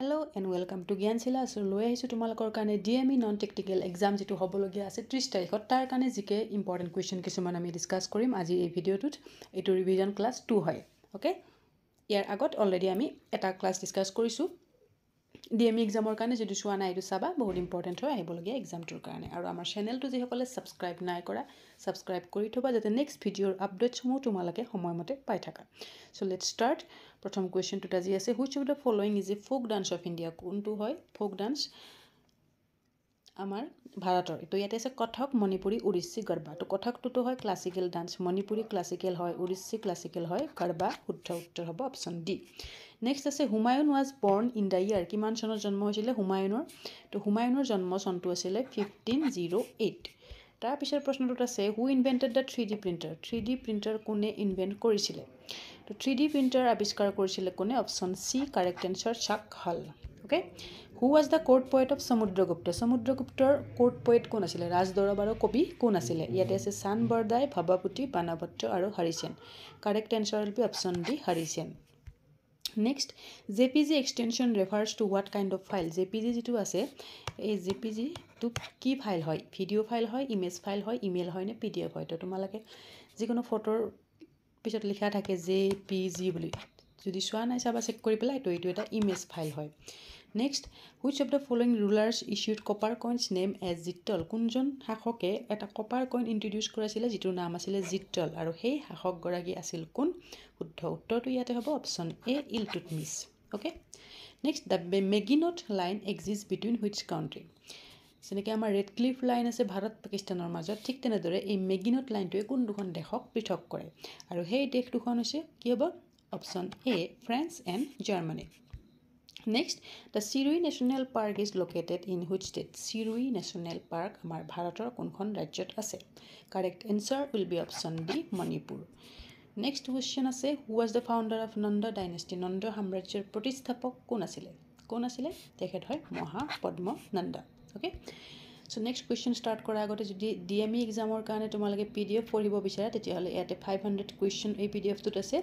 Hello and welcome to Gyanshila. So লৈ আহিছো তোমালোকৰ কাৰণে DME নন টেকনিক্যাল এক্সাম যেটো হ'বলগীয়া আছে 30 তাৰিখত তাৰ কাৰণে জিকে ইম্পৰ্টেন্ট কোৱেশ্চন কিছুমান আমি ডিসকাস কৰিম আজি এই ভিডিওটোত এটো ৰিভিজন ক্লাস 2 হয় ওকে ইয়াৰ আগত অলৰেডি আমি এটা ক্লাস ডিসকাস কৰিছো DME এক্সামৰ কাৰণে যেটো চোৱা নাই এটো চাবা বহুত ইম্পৰ্টেন্ট হয় আহিবলগীয়া এক্সামটোৰ কাৰণে আৰু আমাৰ চেনেলটো যি সকলে সাবস্ক্ৰাইব নাই কৰা সাবস্ক্ৰাইব কৰি থবা যাতে নেক্সট ভিডিওৰ আপডেটসমূহ তোমালোকে সময়মতে পাই থাকা সো লেটস স্টার্ট प्रथम क्वेश्चन टुटा जी আছে which of the following is a folk dance of India কোনটো হয় folk dance আমাৰ ভাৰতৰ তো ইয়াতে আছে কথক মণিপুৰী ওড়িশী গৰবা তো কথকটো হয় ক্লাসিক্যাল ডান্স মণিপুৰী ক্লাসিক্যাল হয় ওড়িশী ক্লাসিক্যাল হয় গৰবা শুদ্ধ উত্তৰ হ'ব অপশন ডি নেক্সট আছে হুমায়ুন ওয়াজ বৰ্ন ইন দা ইয়াৰ কিমান চনত জন্ম হৈছিল হুমায়ুনৰ তো হুমায়ুনৰ জন্ম চনটো আছিল 1508 তাৰ পিছৰ প্ৰশ্নটো আছে who invented the 3D printer 3D printer কোনে ইনভেন্ট কৰিছিল তো 3D প্ৰিন্টাৰ আৱিষ্কাৰ কৰিছিল কোনে অপশন সি কাৰেক্ট আনসাৰ চাক হল okay who was the court poet of সমুদ্ৰগুপ্তৰ কোৰ্ট পোয়েট কোন আছিল ৰাজদৰবাৰৰ কবি কোন আছিল ইয়াতে আছে সান বৰদাই ভবাপুতি বাণভট্ট আৰু Harisena correct answer will be option D Harisena next JPG extension refers to what kind of file JPG যেটো আছে এই জেপিজি টু কি ফাইল হয় ভিডিও ফাইল হয় ইমেজ ফাইল হয় ইমেইল হয় নে পিডিএফ হয় তো তোমালোকে যিকোনো ফটোৰ পিছত লিখা থাকে জেপিজি বুলি যদি চোৱা নাই চাবা চেক কৰি পেলাই তো এটো এটা ইমেজ ফাইল হয় next which of the following rulers issued copper coins name as জিটল কোনজন শাসকে এটা কপাৰ কইন ইন্ট্ৰোডিউস কৰিছিল যেটোৰ নাম আছিল জিটল আৰু সেই শাসক গৰাকী আছিল কোন শুদ্ধ উত্তৰটো ইয়াতে হ'ব option A Iltutmish okay next the Maginot line exists between which country যেনেকৈ আমাৰ ৰেড ক্লিফ লাইন আছে ভাৰত পাকিস্তানৰ মাজত ঠিক তেনেদৰে এই মেগিনট লাইনটোৱে কোন দুখন দেশক পৃথক কৰে আৰু সেই দেশ দুখন হৈছে কি হ'ব option A France and Germany next the Shirui national park is located in which state Shirui national park আমাৰ ভাৰতৰ কোনখন ৰাজ্যত আছে correct answer will be option D Manipur next question আছে who was the founder of Nanda dynasty Nanda সাম্ৰাজ্যৰ প্ৰতিষ্ঠাপক কোন আছিল তেখেত হয় Mahapadma Nanda okay so next question start কৰাৰ আগতে যদি ডিএমই এক্সামৰ কাৰণে তোমালোকে পিডিএফ পঢ়িব বিচাৰা তেতিয়াহলে ইয়াতে 500 কোৱেশ্চন এই পিডিএফটোত আছে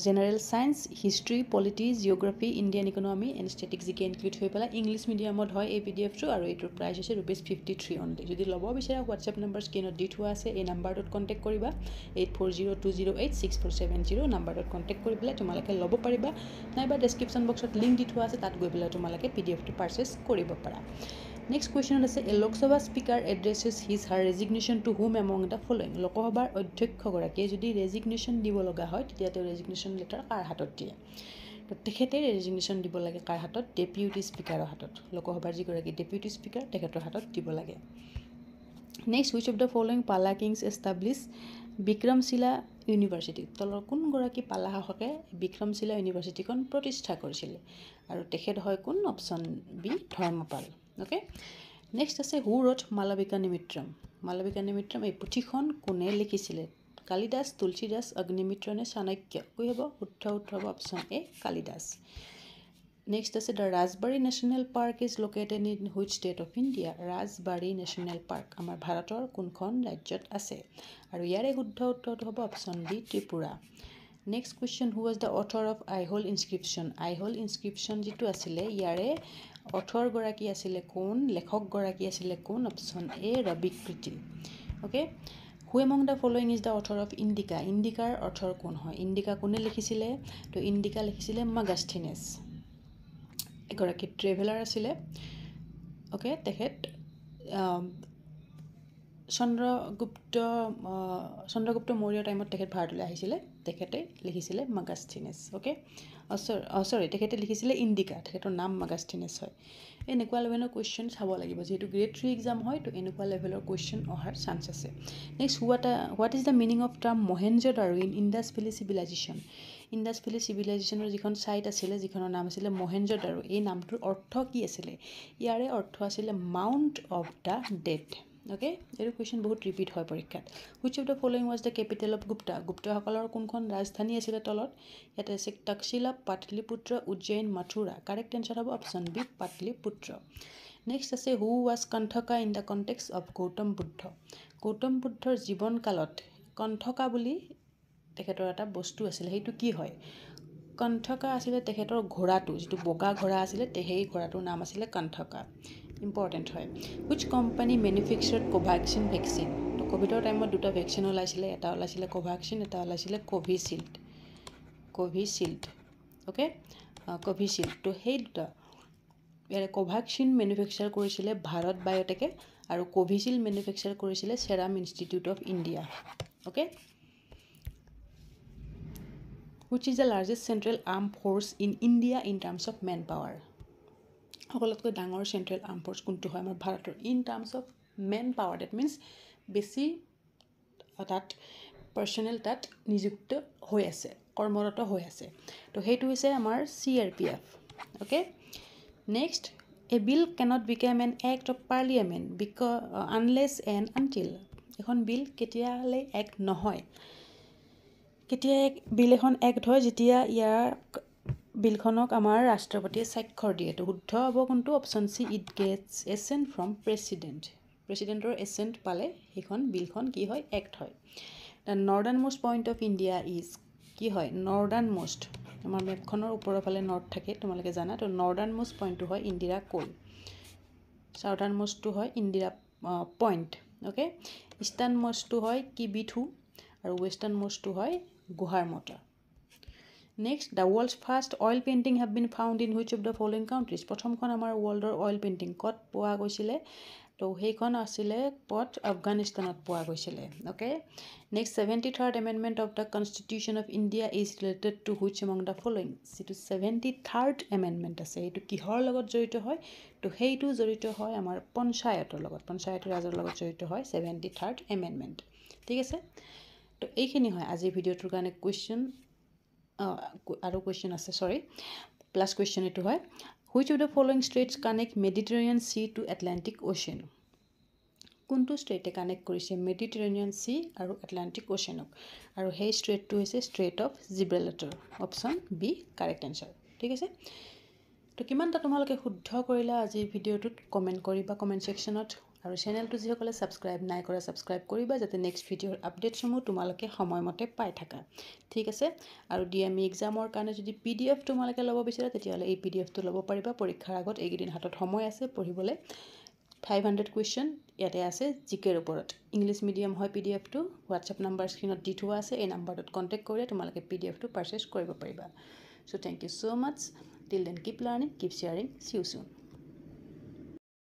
general science history polity geography Indian economy and statics GK include হৈ পেলাই ইংলিছ মিডিয়ামত হয় এই পিডিএফটো আৰু এইটোৰ প্ৰাইচ হৈছে ₹53 অনলি যদি ল'ব বিচাৰা হোৱাটছএপ নম্বৰ স্ক্ৰীনত দি থোৱা আছে এই নাম্বাৰটোত কণ্টেক্ট কৰিবা 8402086470 নাম্বাৰটোত কণ্টেক্ট কৰি পেলাই তোমালোকে ল'ব পাৰিবা নাইবা ডেছক্ৰিপশ্যন বক্সত লিংক দি থোৱা আছে তাত গৈ পেলাই তোমালোকে পিডিএফটো পাৰচেছ কৰিব পাৰা নেক্সট কোৱেশ্চন আছে A Lok Sabha speaker addresses his her resignation to whom among the following লোকসভাৰ অধ্যক্ষগৰাকীয়ে যদি ৰেজিগনেশ্যন দিব লগা হয় তেতিয়া তেওঁ ৰেজিগনেশ্যন লেটাৰ কাৰ হাতত দিয়ে তো তেখেতে ৰেজিগনেশ্যন দিব লাগে কাৰ হাতত ডেপুটি স্পিকাৰৰ হাতত লোকসভাৰ যিগৰাকী ডেপুটি স্পিকাৰ তেখেতৰ হাতত দিব লাগে next which of the following পালা কিংছ এষ্টাব্লিছ বিক্ৰমশিলা ইউনিভাৰ্চিটি তলৰ কোনগৰাকী পালা শাসকে বিক্ৰমশিলা ইউনিভাৰ্চিটিখন প্ৰতিষ্ঠা কৰিছিল আৰু তেখেত হয় কোন option B Dharmapal okay next আছে হু ৰোট মালবিকা নিমিত্ৰম এই পুথিখন কোনে লিখিছিলে কালিদাস তুলসীদাস অগ্নিমিত্ৰ নে চাণক্য কি হ'ব শুদ্ধ উত্তৰ হ'ব অপশ্যন এ কালিদাস নেক্সট আছে the Rajbari national park is located in which state of India Rajbari national park আমাৰ ভাৰতৰ কোনখন ৰাজ্যত আছে আৰু ইয়াৰে শুদ্ধ উত্তৰটো হ'ব option D Tripura next question who was the author of Aihole inscription যিটো আছিলে ইয়াৰে অথৰ গৰাকী আছিলে কোন লেখক গৰাকী আছিলে কোন option A Ravikirti okay who among the following is the author of ইণ্ডিকাৰ অথৰ কোন হয় ইণ্ডিকা কোনে লিখিছিলে তো ইণ্ডিকা লিখিছিলে মাগাস্থিনেছ এগৰাকী ট্ৰেভেলাৰ আছিলে ওকে তেখেত চন্দ্ৰগুপ্ত মৌৰ্য টাইমত তেখেত ভাৰতলৈ আহিছিলে তেখেতে লিখিছিলে মাগাস্থিনেছ ওকে সৰি তেখেতে লিখিছিলে ইণ্ডিকা তেখেতৰ নাম মাগাস্থিনেছ হয় এনেকুৱা লেভেলৰ কুৱেশ্চন চাব লাগিব যেহেতু গ্ৰেড 3 এক্সাম হয় তো এনেকুৱা লেভেলৰ কুৱেশ্চন অহাৰ চান্স আছে next what is the meaning of term Mohenjo-daro in Indus valley চিভিলাইজেশ্যনৰ যিখন ছাইট আছিলে যিখনৰ নাম আছিলে মহেঞ্জো-দাৰো এই নামটোৰ অৰ্থ কি আছিলে ইয়াৰে অৰ্থ আছিলে mount of the dead okay এইটো কুৱেশ্চন বহুত ৰিপিট হয় পৰীক্ষাত which of the following was the capital of গুপ্তসকলৰ কোনখন ৰাজধানী আছিলে তলত ইয়াতে আছে তক্ষশিলা পাটলিপুত্ৰ উজ্জয়ন মথুৰা কাৰেক্ট এনসাৰ হ'ব অপশ্যন বি পাটলিপুত্ৰ নেক্সট আছে who was Kanthaka in the context of Gautam বুদ্ধৰ জীৱনকালত কণ্ঠকা বুলি তেখেতৰ এটা বস্তু আছিলে সেইটো কি হয় কণ্ঠকা আছিলে তেখেতৰ ঘোঁৰাটো যেটো বগা ঘোঁৰা আছিলে সেই ঘোঁৰাটোৰ নাম আছিলে কণ্ঠকা ইম্পৰ্টেণ্ট হয় which company manufactured covaxin vaccine তো কোভিডৰ টাইমত দুটা ভ্যাকচিন ওলাইছিলে এটা ওলাইছিলে কোভাক্সিন এটা ওলাইছিলে কোভিশিল্ড ওকে কোভিশিল্ড তো সেই দুটা ইয়াৰে কোভাক্সিন ম্যানুফ্যাকচাৰ কৰিছিলে ভাৰত বায়োটেকে আৰু কোভিশিল্ড ম্যানুফ্যাকচাৰ কৰিছিলে Serum Institute of India okay which is the largest central armed force in India in terms of manpower সকলোতকৈ ডাঙৰ সেন্ট্ৰেল আৰ্ম ফোৰ্স কোনটো হয় আমাৰ ভাৰতৰ in terms of manpower that means বেছি তাত পাৰ্সোনেল তাত নিযুক্ত হৈ আছে কৰ্মৰত হৈ আছে তো হেতু হৈছে আমাৰ CRPF okay next a bill cannot become an act of parliament because unless and until এখন বিল কেতিয়ালে এক্ট নহয় কেতিয়া এক বিল এখন এক্ট হয় যেতিয়া ইয়াৰ বিলখনক আমাৰ ৰাষ্ট্ৰপতিয়ে স্বাক্ষৰ দিয়ে তো শুদ্ধ হ'ব কোনটো option C it gets assent from প্ৰেসিডেন্টৰ এসেন্ট পালে সেইখন বিলখন কি হয় এক্ট হয় the northernmost point of India is কি হয় নৰ্দাৰ্ণ মোষ্ট আমাৰ মেপখনৰ ওপৰৰ ফালে নৰ্থ থাকে তোমালোকে জানা তো নৰ্দাৰ্ণ মোষ্ট পইণ্টটো হয় ইন্দিৰা কোল সাউথাৰ্ণ মোষ্টটো হয় ইন্দিৰা পইণ্ট ওকে ইষ্টাৰ্ণ মোষ্টটো হয় কিবিথু আৰু ৱেষ্টাৰ্ণ মোষ্টটো হয় গুহাৰ মটা Next, the world's first oil painting have been found in which of the following countries? প্ৰথমখন আমাৰ worldৰ oil painting কত পোৱা গৈছিলে তো সেইখন আছিল পট আফগানিস্তানত পোৱা গৈছিলে okay next 73rd amendment of the constitution of India is related to which among the following যেটো 73rd amendment আছে এটো কিহৰ লগত জড়িত হয় তো হেইটো জড়িত হয় আমাৰ পঞ্চায়তৰ লগত পঞ্চায়তৰ ৰাজৰ লগত জড়িত হয় 73rd amendment ঠিক আছে তো এইখিনি হয় আজি ভিডিওটোৰ কাৰণে কোৱেশ্চন আৰু কোৱেশ্চন আছে সৰি প্লাস কোৱেশ্চন এটো হয় which of the following states connect Mediterranean Sea to Atlantic Ocean কোনটো ষ্টেটে কানেক্ট কৰিছে মেডিটেৰেনিয়ান সি আৰু আটলান্টিক ওশেনক আৰু সেই ষ্ট্ৰেটটো হৈছে strait of Gibraltar option B correct answer ঠিক আছে তো কিমানটা তোমালোকে শুদ্ধ কৰিলা আজি ভিডিওটোত কমেন্ট কৰিবা কমেন্ট সেকশনত আৰু চেনেলটো যিসকলে সাবস্ক্ৰাইব নাই কৰা সাবস্ক্ৰাইব কৰিবা যাতে নেক্সট ভিডিওৰ আপডেটসমূহ তোমালোকে সময়মতে পাই থাকা ঠিক আছে আৰু ডিএমই এক্সামৰ কাৰণে যদি পিডিএফ তোমালোকে ল'ব বিচাৰা তেতিয়ালে এই পিডিএফটো ল'ব পাৰিবা পৰীক্ষাৰ আগত এইদিন হাতত সময় আছে পঢ়িবলৈ 500 question ইয়াতে আছে জিকেৰ ওপৰত ইংলিশ মিডিয়াম হয় পিডিএফটো WhatsApp নাম্বাৰ স্ক্ৰিনত দি থোৱা আছে এই নাম্বাৰটোত কন্টাক্ট কৰিলে তোমালোকে পিডিএফটো পাৰচেজ কৰিব পাৰিবা so thank you so much till then keep learning keep sharing see you soon